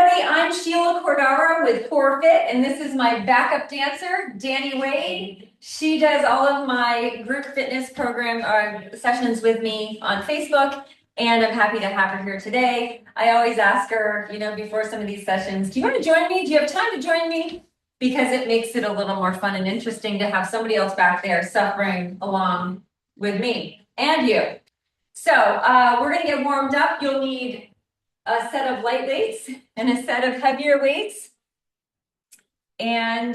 everybody, I'm Sheila Cordaro with Core Fit, and this is my backup dancer, Danny Wade. She does all of my group fitness program sessions with me on Facebook, and I'm happy to have her here today. I always ask her, before some of these sessions, do you want to join me? Do you have time to join me? Because it makes it a little more fun and interesting to have somebody else back there suffering along with me and you. So we're going to get warmed up. You'll need a set of light weights and a set of heavier weights. And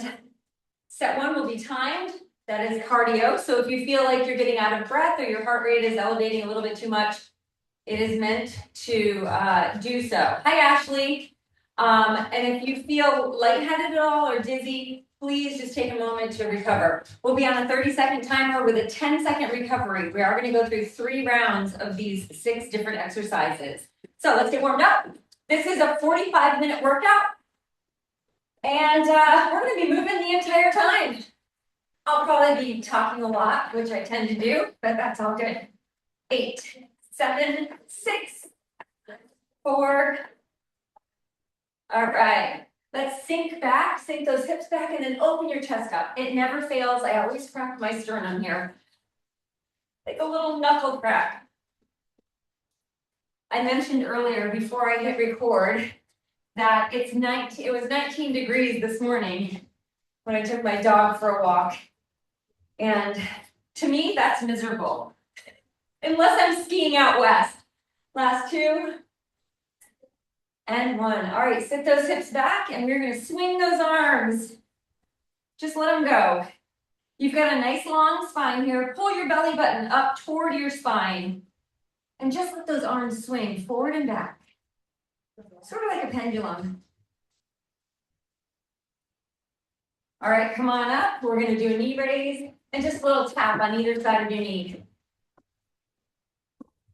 set one will be timed. That is cardio. So if you feel like you're getting out of breath or your heart rate is elevating a little bit too much, it is meant to do so. Hi, Ashley. And if you feel lightheaded at all or dizzy, please just take a moment to recover. We'll be on a 30-second timer with a 10-second recovery. We are going to go through 3 rounds of these 6 different exercises. So let's get warmed up. This is a 45-minute workout. And we're going to be moving the entire time. I'll probably be talking a lot, which I tend to do, but that's all good. 8, 7, 6, 4. All right. Let's sink back, sink those hips back, and then open your chest up. It never fails. I always crack my sternum here. Like a little knuckle crack. I mentioned earlier before I hit record that it was 19 degrees this morning when I took my dog for a walk. And to me, that's miserable. Unless I'm skiing out west. Last 2. And 1. All right, sit those hips back and we're going to swing those arms. Just let them go. You've got a nice long spine here. Pull your belly button up toward your spine. And just let those arms swing forward and back. Sort of like a pendulum. All right, come on up. We're going to do a knee raise and just a little tap on either side of your knee.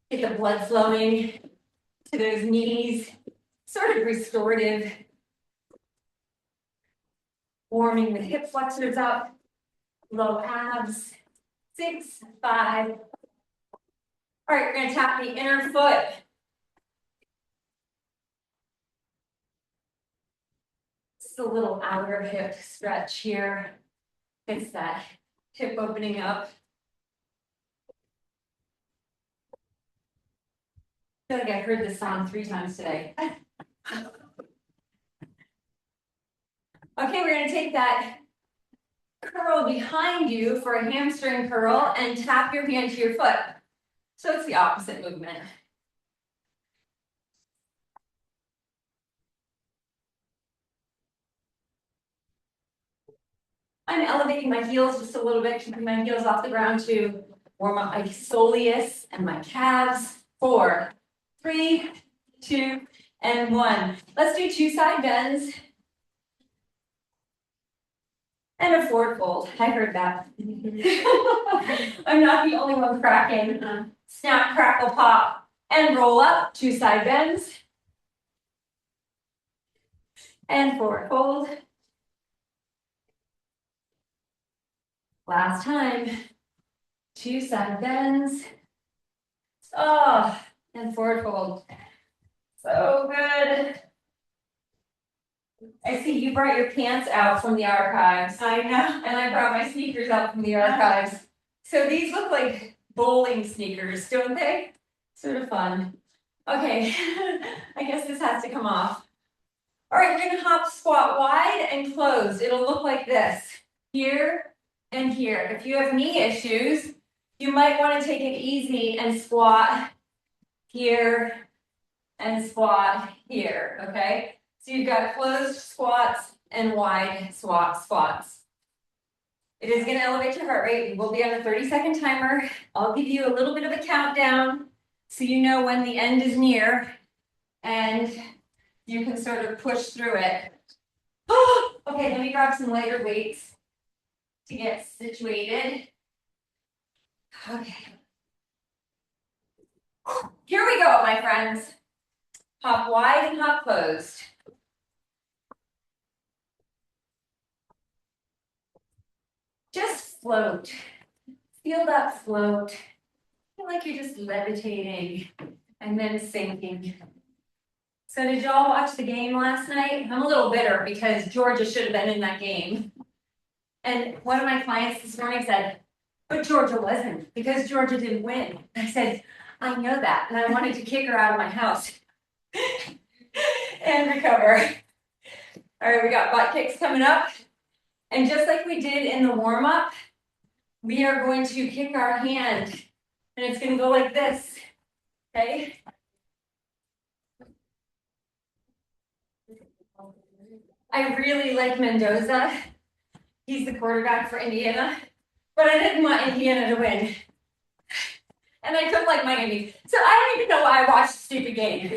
Get the blood flowing to those knees. Sort of restorative. Warming the hip flexors up. Low abs. 6, 5. All right, we're going to tap the inner foot. Just a little outer hip stretch here. It's that hip opening up. I feel like I heard this song 3 times today. Okay, we're going to take that curl behind you for a hamstring curl and tap your hand to your foot. So it's the opposite movement. I'm elevating my heels just a little bit, keeping my heels off the ground to warm up my soleus and my calves. 4, 3, 2, and 1. Let's do 2 side bends. And a forward fold. I heard that. I'm not the only one cracking. Snap, crackle, pop, and roll up. 2 side bends. And forward fold. Last time. 2 side bends. Oh, and forward fold. So good. I see you brought your pants out from the archives. I know. And I brought my sneakers out from the archives. So these look like bowling sneakers, don't they? Sort of fun. Okay, I guess this has to come off. All right, we're going to hop squat wide and closed. It'll look like this. Here and here. If you have knee issues, you might want to take it easy and squat here and squat here, okay? So you've got closed squats and wide squats. It is going to elevate your heart rate. We'll be on a 30-second timer. I'll give you a little bit of a countdown so you know when the end is near and you can sort of push through it. Okay, let me grab some lighter weights to get situated. Okay. Here we go, my friends. Hop wide and hop closed. Just float. Feel that float. Feel like you're just levitating and then sinking. So did y'all watch the game last night? I'm a little bitter because Georgia should have been in that game. And one of my clients this morning said, but Georgia wasn't because Georgia didn't win. I said, I know that. And I wanted to kick her out of my house and recover. All right, we got butt kicks coming up. And just like we did in the warm up, we are going to kick our hand and it's going to go like this. Okay. I really like Mendoza. He's the quarterback for Indiana, but I didn't want Indiana to win. And I took like Miami. So I don't even know why I watched the stupid game.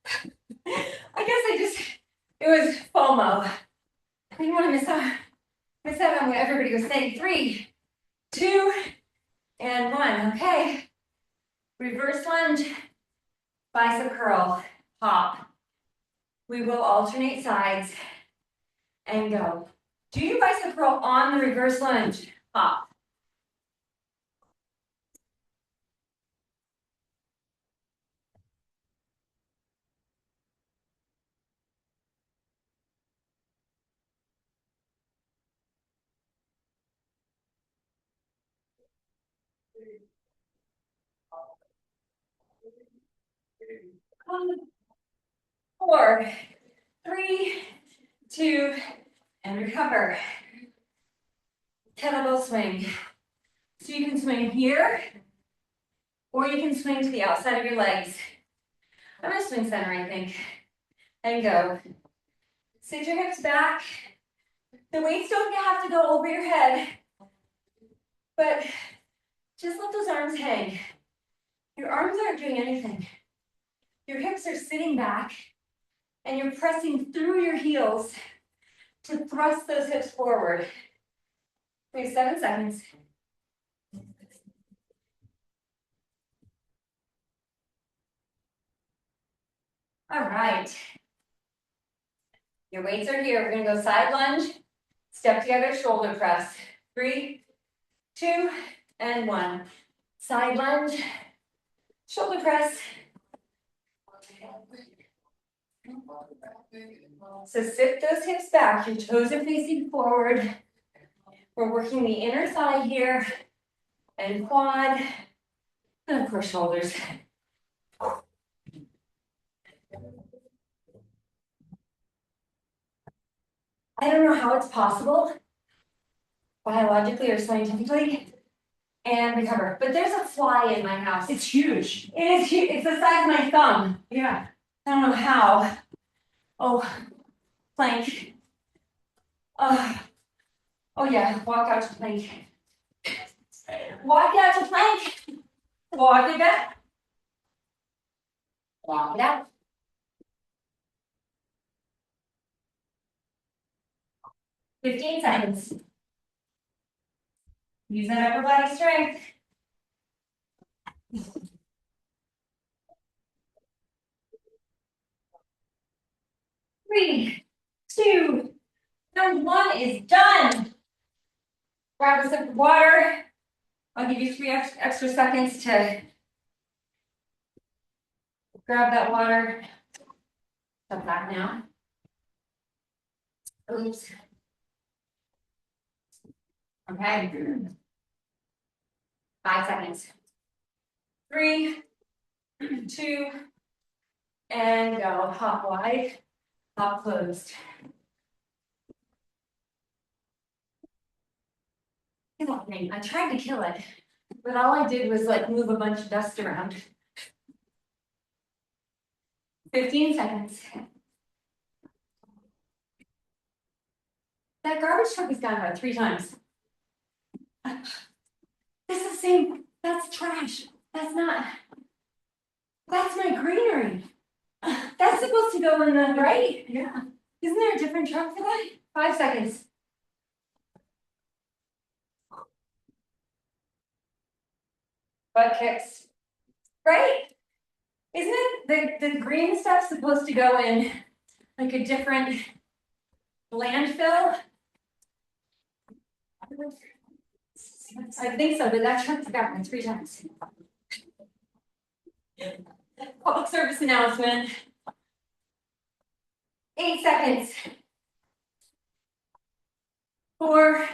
I guess it was FOMO. I didn't want to miss out on what everybody was saying. 3, 2, and 1. Okay. Reverse lunge, bicep curl, hop. We will alternate sides and go. Do your bicep curl on the reverse lunge, hop. Four, 3, 2, and recover. Kettlebell swing. So you can swing here, or you can swing to the outside of your legs. I'm gonna swing center, I think, and go. Sit your hips back. The weights don't have to go over your head, but just let those arms hang. Your arms aren't doing anything. Your hips are sitting back, and you're pressing through your heels to thrust those hips forward. We have 7 seconds. All right. Your weights are here. We're gonna go side lunge, step together, shoulder press. 3, 2, and 1. Side lunge, shoulder press. So sit those hips back, your toes are facing forward. We're working the inner thigh here, and quad, and of course shoulders. I don't know how it's possible, biologically or scientifically, and recover. But there's a fly in my house. It's huge. It is huge. It's the size of my thumb. Yeah. I don't know how. Oh, plank. Oh yeah, walk out to plank. Walk out to plank. Walk it back. Walk it out. 15 seconds. Use that upper body strength. 3, 2, and 1 is done. Grab a sip of water. I'll give you 3 extra seconds to grab that water. Step back now. Oops. Okay. 5 seconds. 3, 2, and go. Hop wide, hop closed. I tried to kill it, but all I did was like move a bunch of dust around. 15 seconds. That garbage truck is gone about 3 times. This is the same. That's trash. That's not. That's my greenery. That's supposed to go in the right. Yeah. Isn't there a different truck for that? 5 seconds. Butt kicks. Right? Isn't it the green stuff supposed to go in like a different landfill? I think so, but that truck's got me 3 times. Public service announcement. 8 seconds. 4.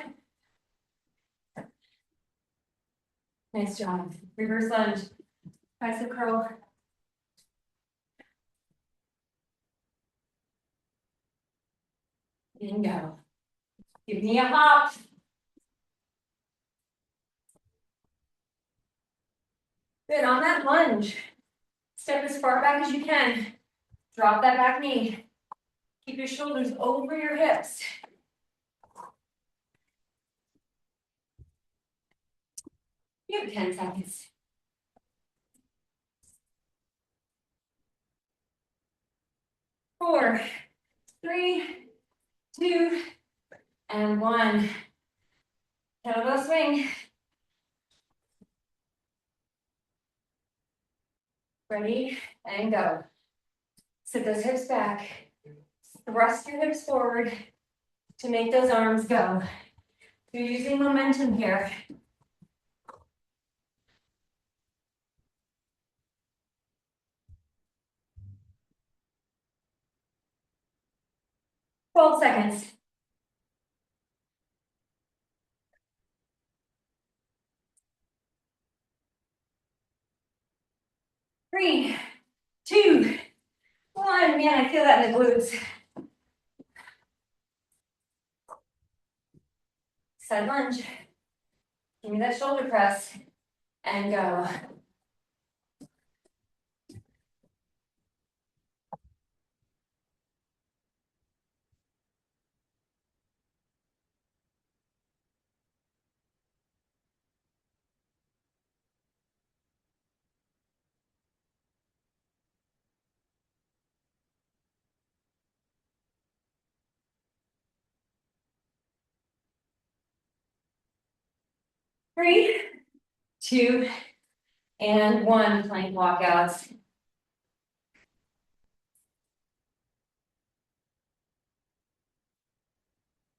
Nice job. Reverse lunge. Tricep curl. And go. Give me a hop. Good, on that lunge. Step as far back as you can. Drop that back knee. Keep your shoulders over your hips. You have 10 seconds. 4, 3, 2, and 1. Kettlebell swing. Ready, and go. Sit those hips back. Thrust your hips forward to make those arms go. You're using momentum here. Twelve seconds. 3, 2, 1. Man, I feel that in the glutes. Side lunge. Give me that shoulder press. And go. Three, 2, and 1. Plank walkouts.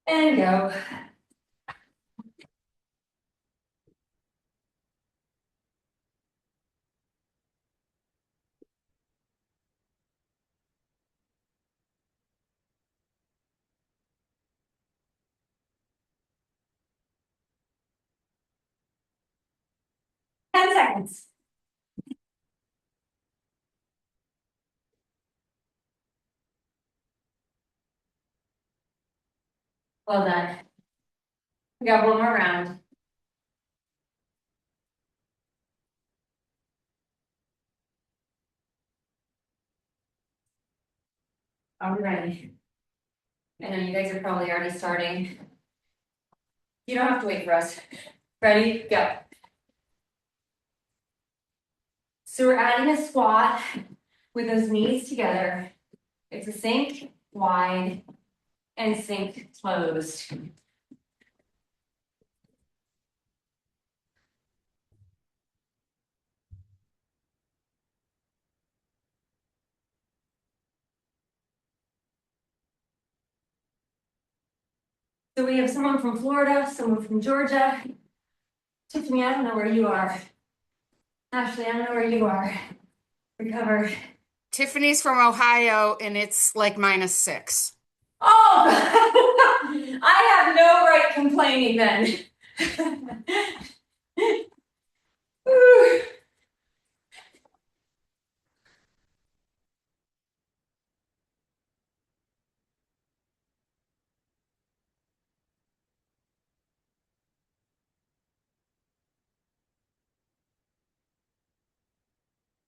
And go. Ten seconds. Well done. We got one more round. All right. I know you guys are probably already starting. You don't have to wait for us. Ready, go. So we're adding a squat with those knees together. It's a sink wide and sink closed. So we have someone from Florida, someone from Georgia. Tiffany, I don't know where you are. Ashley, I don't know where you are. Recover. Tiffany's from Ohio and it's like -6. Oh, I have no right complaining then.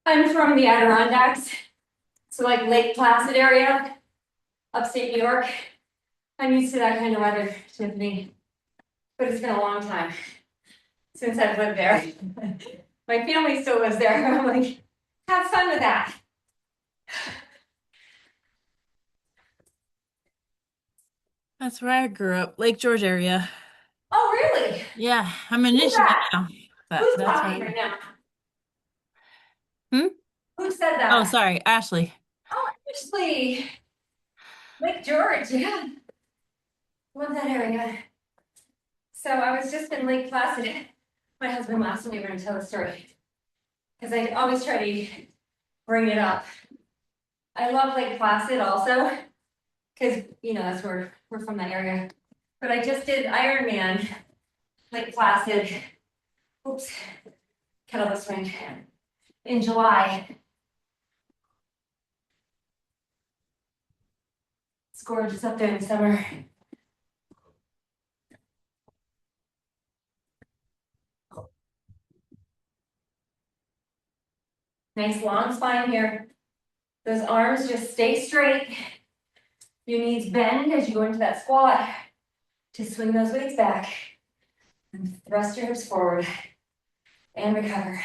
I'm from the Adirondacks, so like Lake Placid area, upstate New York. I'm used to that kind of weather, Tiffany, but it's been a long time since I've lived there. My family still lives there. I'm like, have fun with that. That's where I grew up, Lake George area. Oh, really? Yeah, I'm in Who's Michigan that? now. Who's That's talking right now? Hmm? Who said that? Oh, sorry, Ashley. Oh, actually, Lake George, yeah. Love that area. So I was just in Lake Placid. My husband laughs when we were going to tell the story because I always try to bring it up. I love Lake Placid also. Cause you know, that's where we're from that area. But I just did Ironman, like Placid. Oops. Kettlebell swing in July. It's gorgeous up there in the summer. Nice long spine here. Those arms just stay straight. Your knees bend as you go into that squat to swing those weights back. And thrust your hips forward and recover.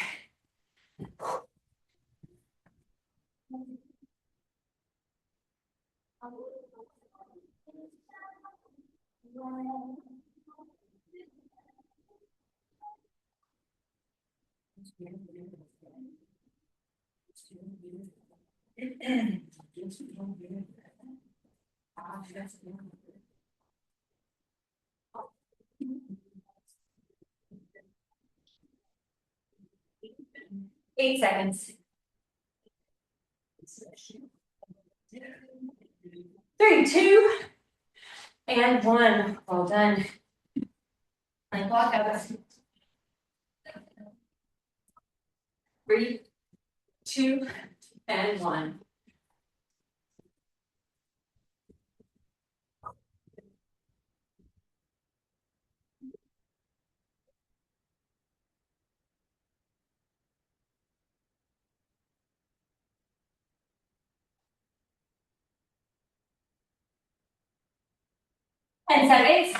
Eight seconds. 3, 2, and 1. Well done. And walk out. 3, 2, and 1. And seconds.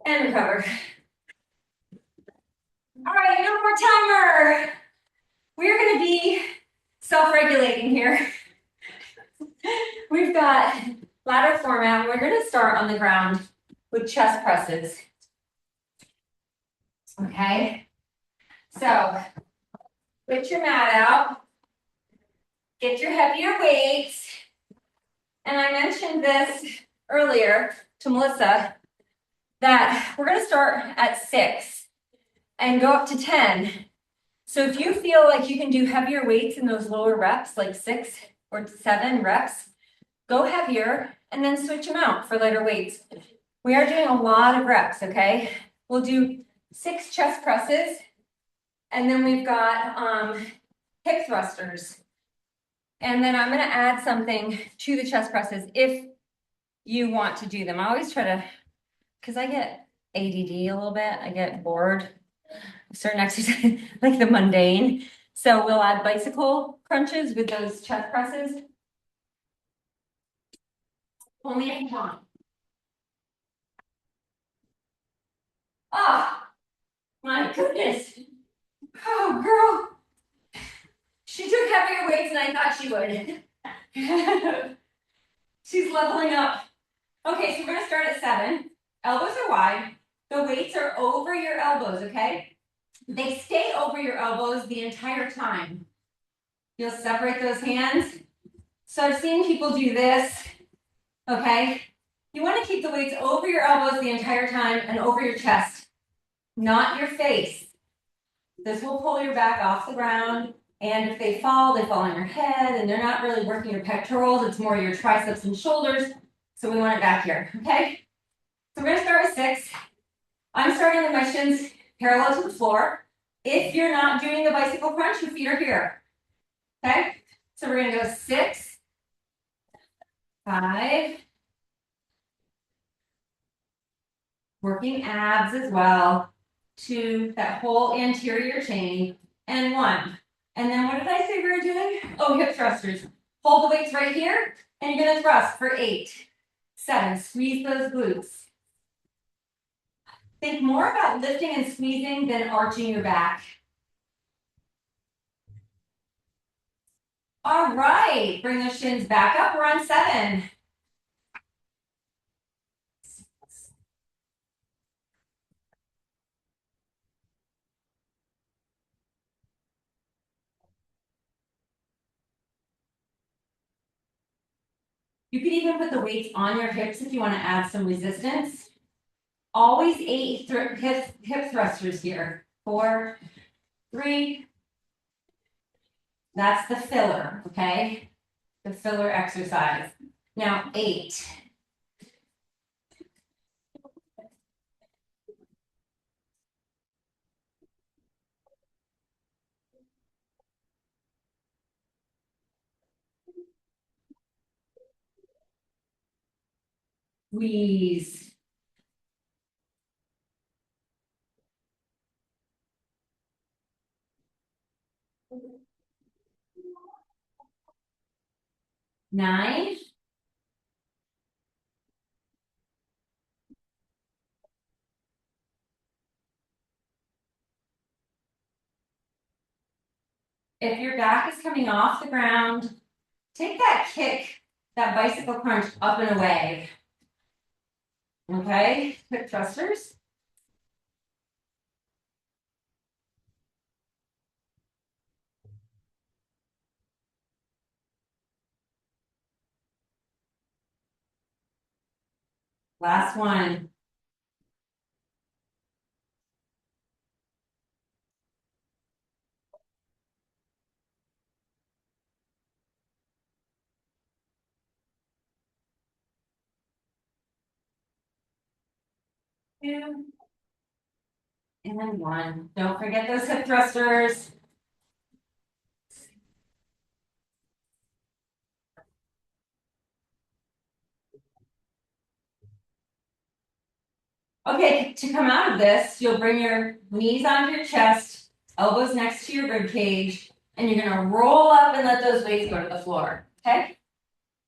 And recover. All right, no more timer. We're going to be self-regulating here. We've got ladder format. We're going to start on the ground with chest presses. Okay. So, put your mat out. Get your heavier weights. And I mentioned this earlier to Melissa that we're going to start at 6 and go up to 10. So if you feel like you can do heavier weights in those lower reps, like 6 or 7 reps, go heavier and then switch them out for lighter weights. We are doing a lot of reps, okay? We'll do 6 chest presses, and then we've got hip thrusters. And then I'm going to add something to the chest presses if you want to do them. I always try to, because I get ADD a little bit, I get bored of certain exercises, like the mundane. So we'll add bicycle crunches with those chest presses. Only if you want. Ah, my goodness. Oh, girl. She took heavier weights than I thought she would. She's leveling up. Okay, so we're gonna start at 7. Elbows are wide. The weights are over your elbows, okay? They stay over your elbows the entire time. You'll separate those hands. So I've seen people do this, okay? You want to keep the weights over your elbows the entire time and over your chest, not your face. This will pull your back off the ground, and if they fall on your head, and they're not really working your pectorals, it's more your triceps and shoulders, so we want it back here, okay? So we're gonna start with 6. I'm starting with my shins parallel to the floor. If you're not doing the bicycle crunch, your feet are here, okay? So we're gonna go 6, 5, working abs as well, 2, that whole anterior chain, and 1. And then what did I say we were doing? Oh, hip thrusters. Hold the weights right here, and you're gonna thrust for 8, 7, squeeze those glutes. Think more about lifting and squeezing than arching your back. All right, bring those shins back up. We're on 7. You could even put the weights on your hips if you want to add some resistance. Always 8 hip thrusters here. 4, 3. That's the filler, okay? The filler exercise. Now 8. Squeeze. 9. If your back is coming off the ground, take that kick, that bicycle crunch up and away. Okay, hip thrusters. Last one. Two. And then 1. Don't forget those hip thrusters. Okay, to come out of this, you'll bring your knees onto your chest, elbows next to your rib cage, and you're gonna roll up and let those weights go to the floor, okay?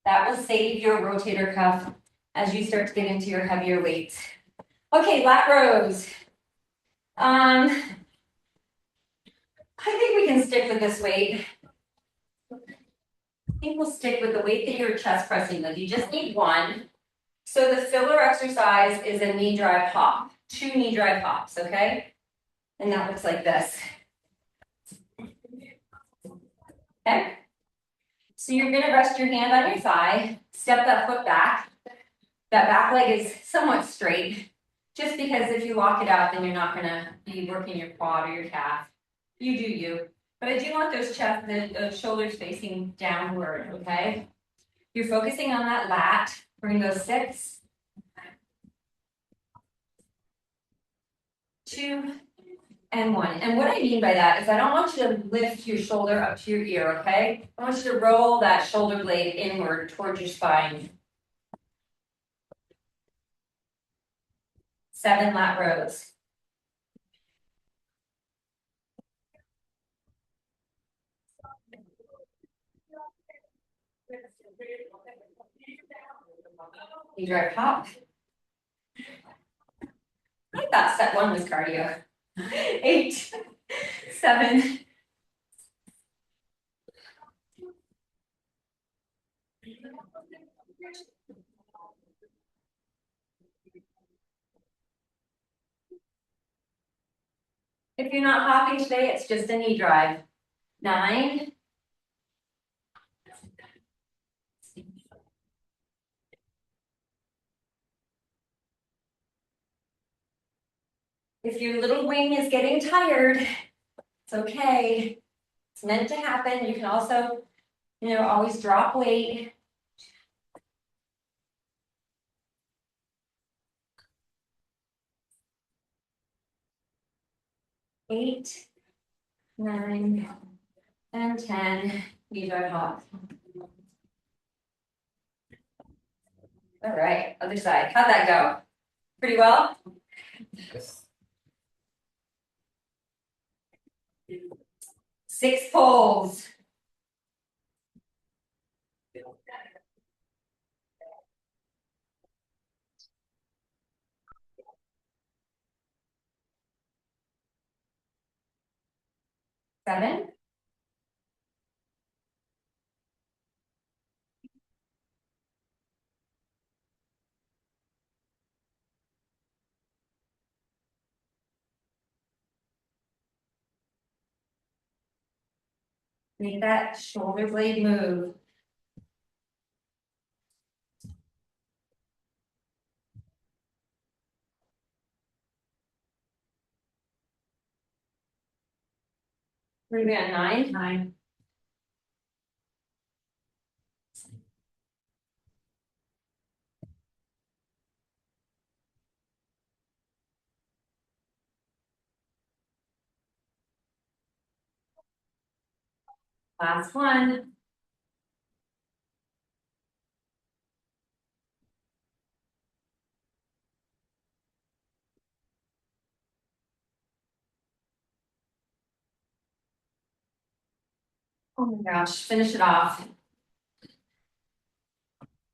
That will save your rotator cuff as you start to get into your heavier weights. Okay, lat rows. I think we can stick with this weight. I think we'll stick with the weight that you're chest pressing with. You just need 1. So the filler exercise is a knee drive hop, 2 knee drive hops, okay? And that looks like this. Okay? So you're gonna rest your hand on your thigh, step that foot back. That back leg is somewhat straight, just because if you lock it out, then you're not gonna be working your quad or your calf. You do you. But I do want those shoulders facing downward, okay? You're focusing on that lat. Bring those 6, 2, and 1. And what I mean by that is I don't want you to lift your shoulder up to your ear, okay? I want you to roll that shoulder blade inward towards your spine. 7 lat rows. Knee drive hop. I thought step 1 was cardio. 8, 7. If you're not hopping today, it's just a knee drive. 9. If your little wing is getting tired, it's okay. It's meant to happen. You can also, always drop weight. 8, 9, and 10. Knee drive hop. All right, other side. How'd that go? Pretty well? Yes. 6 pulls. 7. Make that shoulder blade move. We're gonna be on 9. 9. Last one. Oh my gosh, finish it off.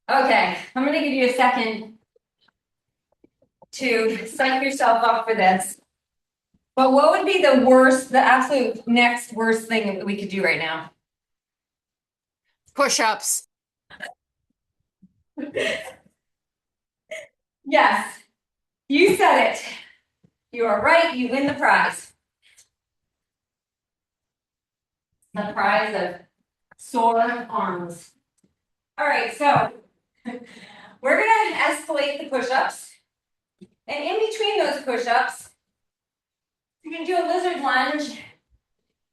Okay, I'm gonna give you a second to psych yourself up for this. But what would be the worst, the absolute next worst thing that we could do right now? Push-ups. Yes, you said it. You are right, you win the prize. The prize of sore arms. All right, so we're gonna escalate the push-ups. And in between those push-ups, you can do a lizard lunge,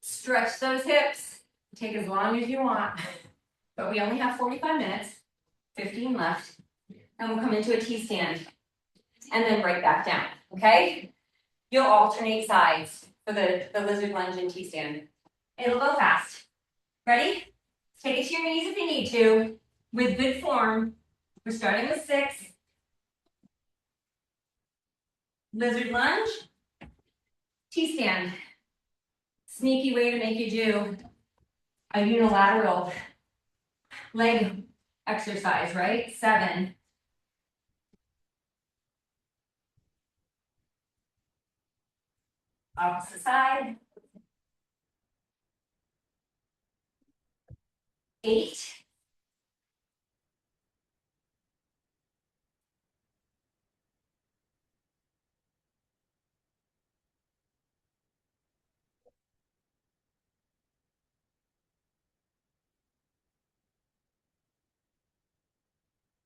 stretch those hips, take as long as you want. But we only have 45 minutes, 15 left, and we'll come into a T-stand and then break back down, okay? You'll alternate sides for the lizard lunge and T-stand. It'll go fast. Ready? Take it to your knees if you need to, with good form. We're starting with 6. Lizard lunge, T-stand. Sneaky way to make you do a unilateral leg exercise, right? 7. Opposite side. 8.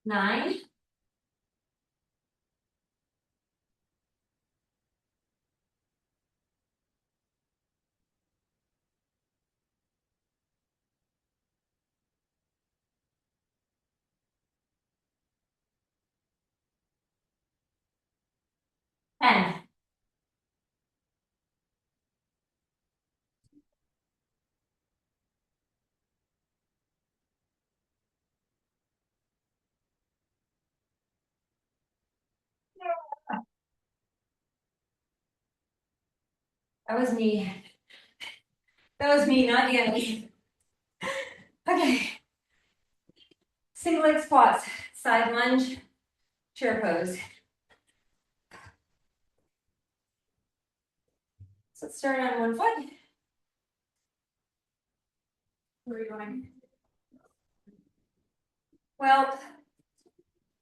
9. 10. That was me. That was me, not Annie. Okay. Single leg squats, side lunge, chair pose. So let's start on one foot. Where are you going? Well,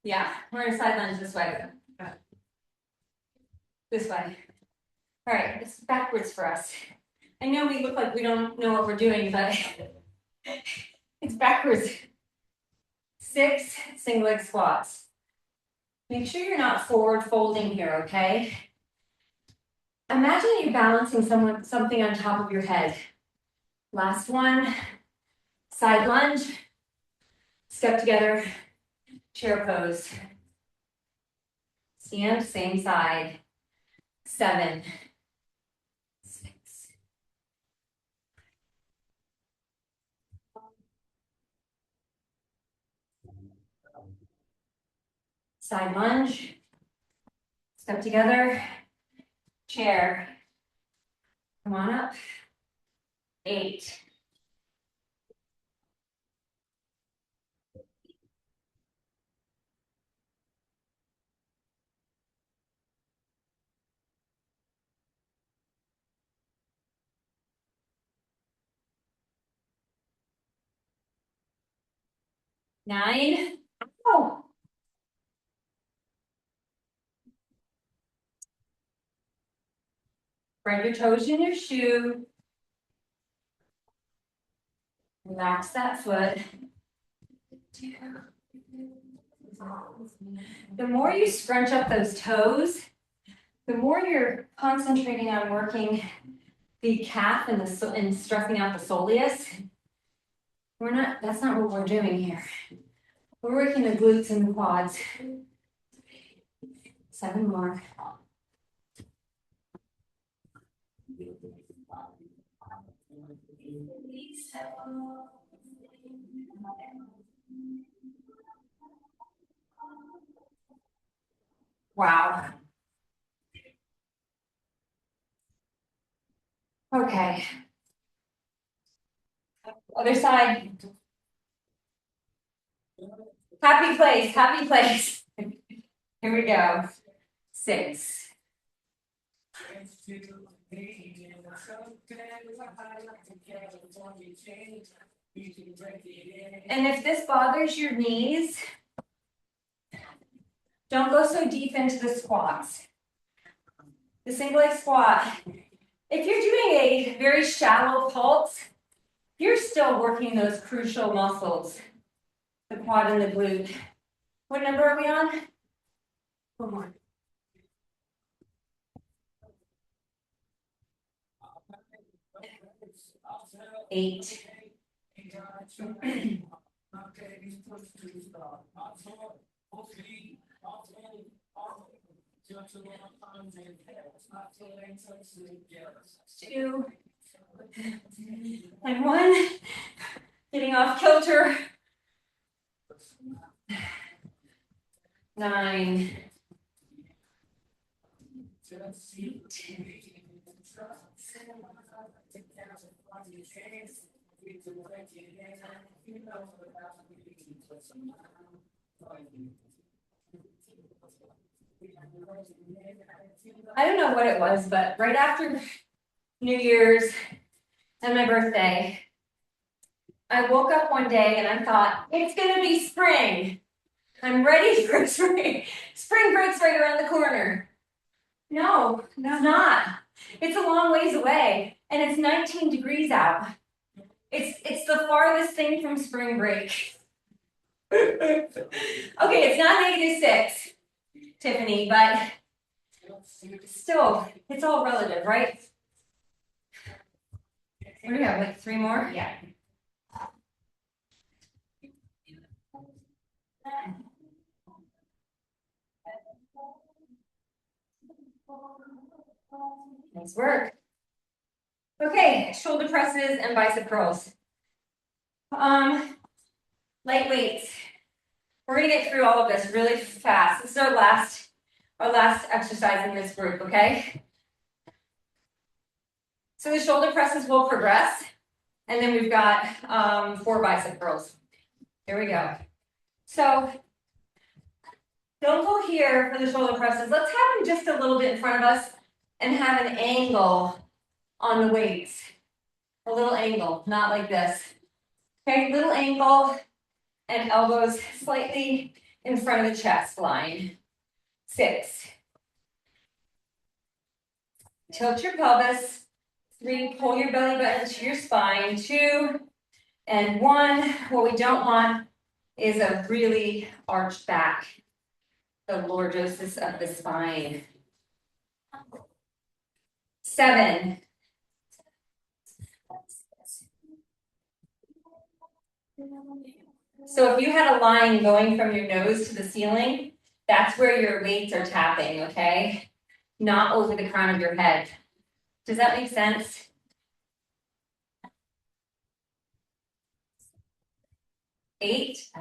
yeah, we're gonna side lunge this way. This way. All right, it's backwards for us. I know we look like we don't know what we're doing, but it's backwards. 6 single leg squats. Make sure you're not forward folding here, okay? Imagine you're balancing something on top of your head. Last one, side lunge, step together, chair pose. Stand, same side. 7, 6. Side lunge, step together, chair. Come on up. 8. 9. Oh. Spread your toes in your shoe. Relax that foot. The more you scrunch up those toes, the more you're concentrating on working the calf and and stressing out the soleus. That's not what we're doing here. We're working the glutes and the quads. 7 more. Wow. Okay. Other side. Happy place, happy place. Here we go. 6. And if this bothers your knees, don't go so deep into the squats. The single leg squat. If you're doing a very shallow pulse, you're still working those crucial muscles, the quad and the glute. What number are we on? 1 more. 8. Two. And 1. Getting off kilter. 9. 'I don't know what it was, but right after New Year's and my birthday, I woke up one day and I thought, it's gonna be spring. I'm ready for spring. Spring break's right around the corner. No, it's not. It's a long ways away, and it's 19 degrees out. It's the farthest thing from spring break. Okay, it's not -6, Tiffany, but still, it's all relative, right? What do we have, like 3 more? Yeah. Nice work. Okay, shoulder presses and bicep curls. Light weights. We're gonna get through all of this really fast. This is our last exercise in this group, okay? So the shoulder presses will progress, and then we've got 4 bicep curls. Here we go. So don't go here for the shoulder presses. Let's have them just a little bit in front of us and have an angle on the weights. A little angle, not like this. Okay, little angle and elbows slightly in front of the chest line. 6. Tilt your pelvis. 3, pull your belly button to your spine. 2 and 1. What we don't want is a really arched back. The lordosis of the spine. 7. So if you had a line going from your nose to the ceiling, that's where your weights are tapping, okay? Not over the crown of your head. Does that make sense? 8.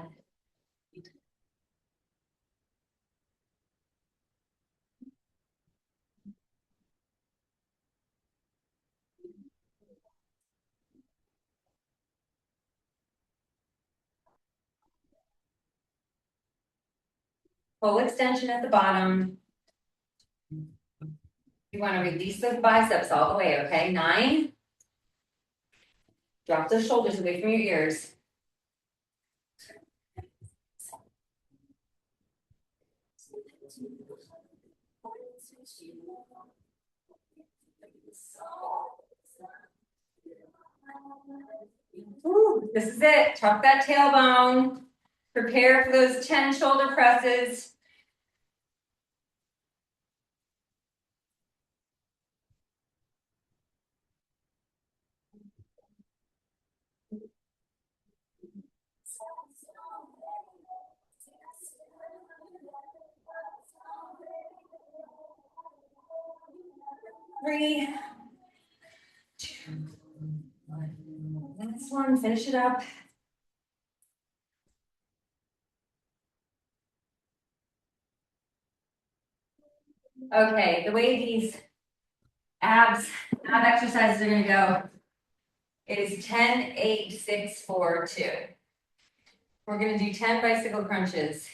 Full extension at the bottom. You want to release those biceps all the way, okay? 9. Drop those shoulders away from your ears. 'This is it. Tuck that tailbone. Prepare for those 10 shoulder presses. 3, 2, 1. Next one, finish it up. Okay, the way these ab exercises are gonna go is 10, 8, 6, 4, 2. We're gonna do 10 bicycle crunches.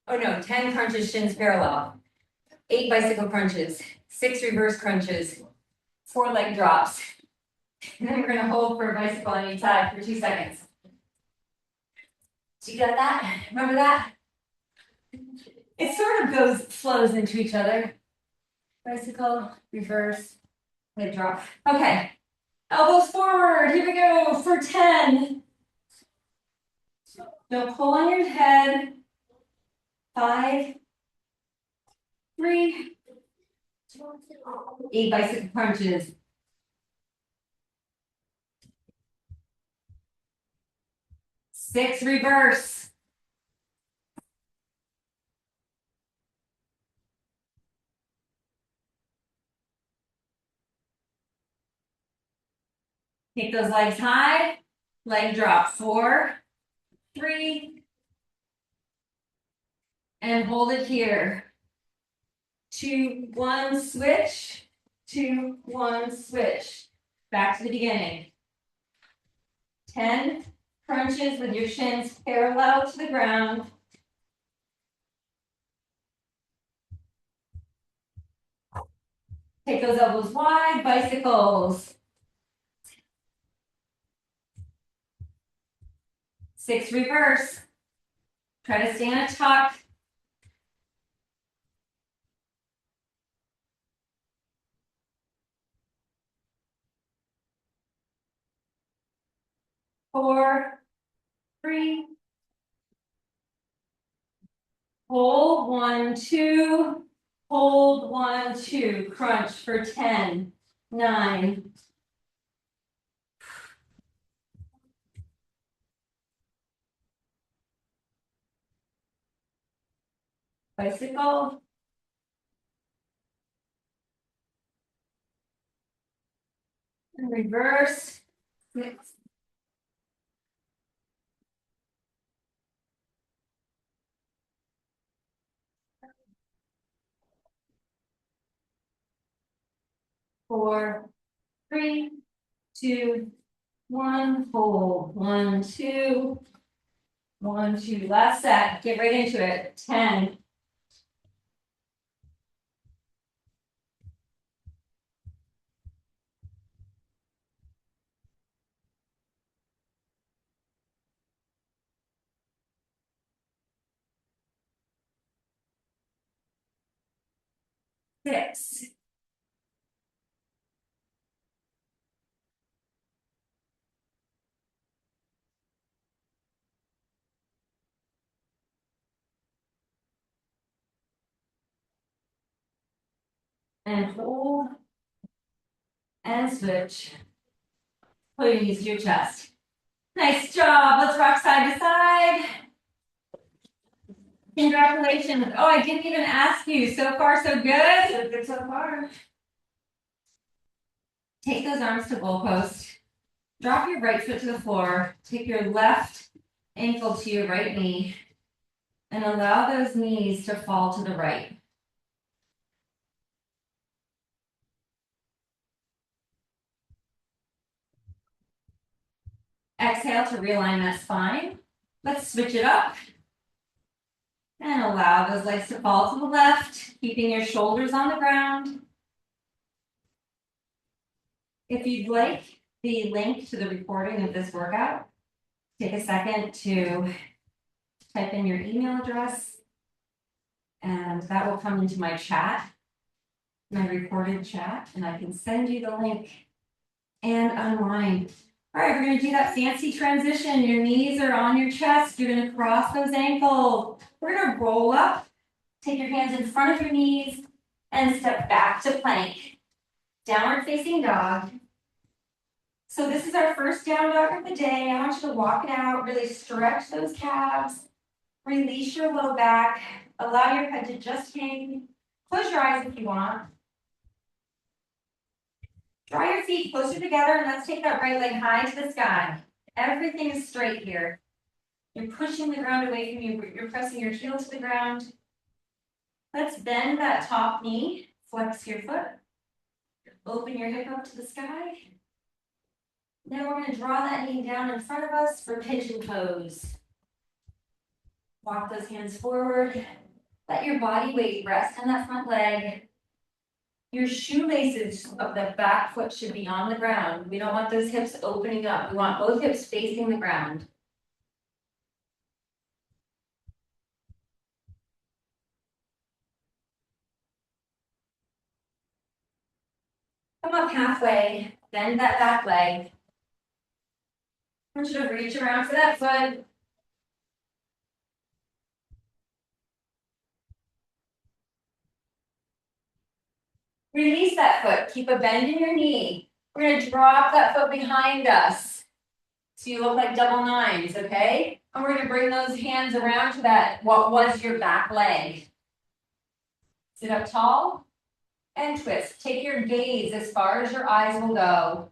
Oh no, 10 crunches, shins parallel. 8 bicycle crunches, 6 reverse crunches, 4 leg drops. And then we're gonna hold for a bicycle on each side for 2 seconds. So you got that? Remember that? It sort of flows into each other. Bicycle, reverse, leg drop. Okay. Elbows forward. Here we go for 10. Don't pull on your head. 5, 3, 8 bicycle crunches. 6 reverse. Take those legs high. Leg drop. 4, 3, and hold it here. 2, 1, switch. 2, 1, switch. Back to the beginning. 10 crunches with your shins parallel to the ground. Take those elbows wide, bicycles. 6 reverse. Try to stay on a tuck. 4, 3. Hold 1, 2. Hold 1, 2. Crunch for 10, 9. Bicycle. And reverse. 6. 4, 3, 2, 1. Hold 1, 2. 1, 2. Last set. Get right into it. 10. Six. And hold. And switch. Pull your knees to your chest. Nice job. Let's rock side to side. Congratulations. Oh, I didn't even ask you. So far, so good? So good so far. Take those arms to goalpost. Drop your right foot to the floor. Take your left ankle to your right knee. And allow those knees to fall to the right. Exhale to realign that spine. Let's switch it up. And allow those legs to fall to the left, keeping your shoulders on the ground. If you'd like the link to the recording of this workout, take a second to type in your email address, and that will come into my chat, my recorded chat, and I can send you the link and unwind. All right, we're going to do that fancy transition. Your knees are on your chest. You're going to cross those ankles. We're going to roll up. Take your hands in front of your knees and step back to plank. Downward facing dog. So this is our first down dog of the day. I want you to walk it out, really stretch those calves, release your low back, allow your head to just hang. Close your eyes if you want. Draw your feet closer together and let's take that right leg high to the sky. Everything is straight here. You're pushing the ground away from you. You're pressing your heel to the ground. Let's bend that top knee, flex your foot. Open your hip up to the sky. Now we're going to draw that knee down in front of us for pigeon pose. Walk those hands forward. Let your body weight rest on that front leg. Your shoelaces of the back foot should be on the ground. We don't want those hips opening up. We want both hips facing the ground. Come up halfway, bend that back leg. I want you to reach around for that foot. Release that foot. Keep a bend in your knee. We're going to drop that foot behind us. So you look like double nines, okay? And we're going to bring those hands around to that, what was your back leg. Sit up tall and twist. Take your gaze as far as your eyes will go.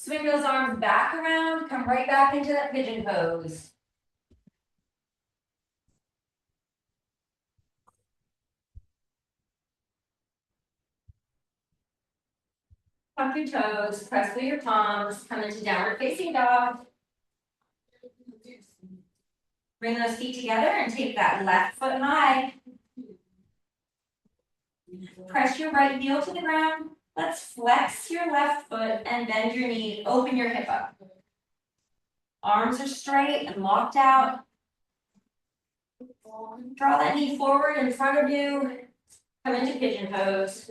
Swing those arms back around, come right back into that pigeon pose. Tuck your toes, press through your palms, come into downward facing dog. Bring those feet together and take that left foot high. Press your right heel to the ground. Let's flex your left foot and bend your knee. Open your hip up. Arms are straight and locked out. Draw that knee forward in front of you. Come into pigeon pose.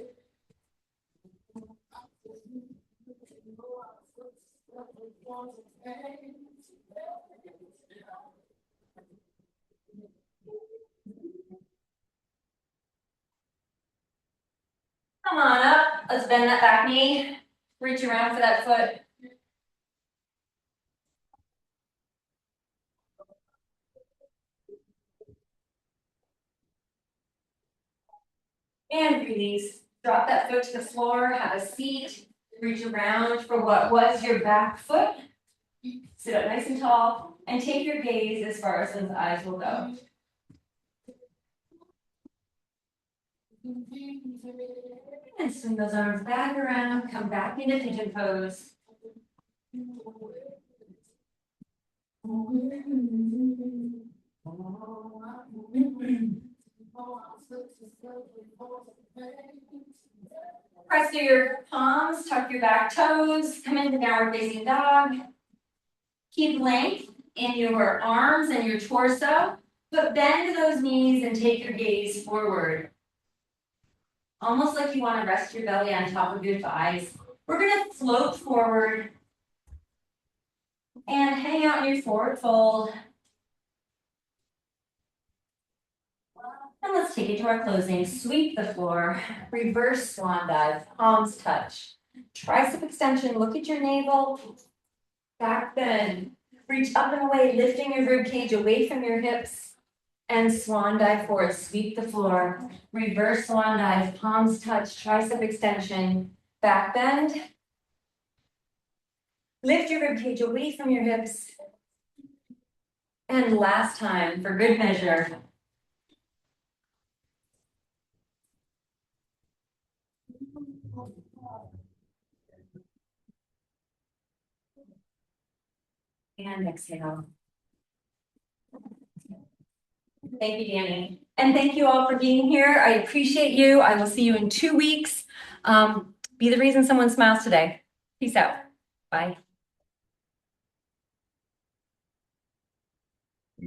Come on up. Let's bend that back knee. Reach around for that foot. And release. Drop that foot to the floor. Have a seat. Reach around for what was your back foot. Sit up nice and tall. And take your gaze as far as those eyes will go. And swing those arms back around. Come back into pigeon pose. Press through your palms, tuck your back toes, come into downward facing dog. Keep length in your arms and your torso, but bend those knees and take your gaze forward. Almost like you want to rest your belly on top of your thighs. We're going to float forward and hang out in your forward fold. And let's take it to our closing. Sweep the floor, reverse swan dive, palms touch. Tricep extension, look at your navel, back bend. Reach up and away, lifting your rib cage away from your hips. And swan dive forward, sweep the floor. Reverse swan dive, palms touch, tricep extension, back bend. Lift your rib cage away from your hips. And last time, for good measure. And exhale. Thank you, Danny. And thank you all for being here. I appreciate you. I will see you in 2 weeks. Be the reason someone smiles today. Peace out. Bye.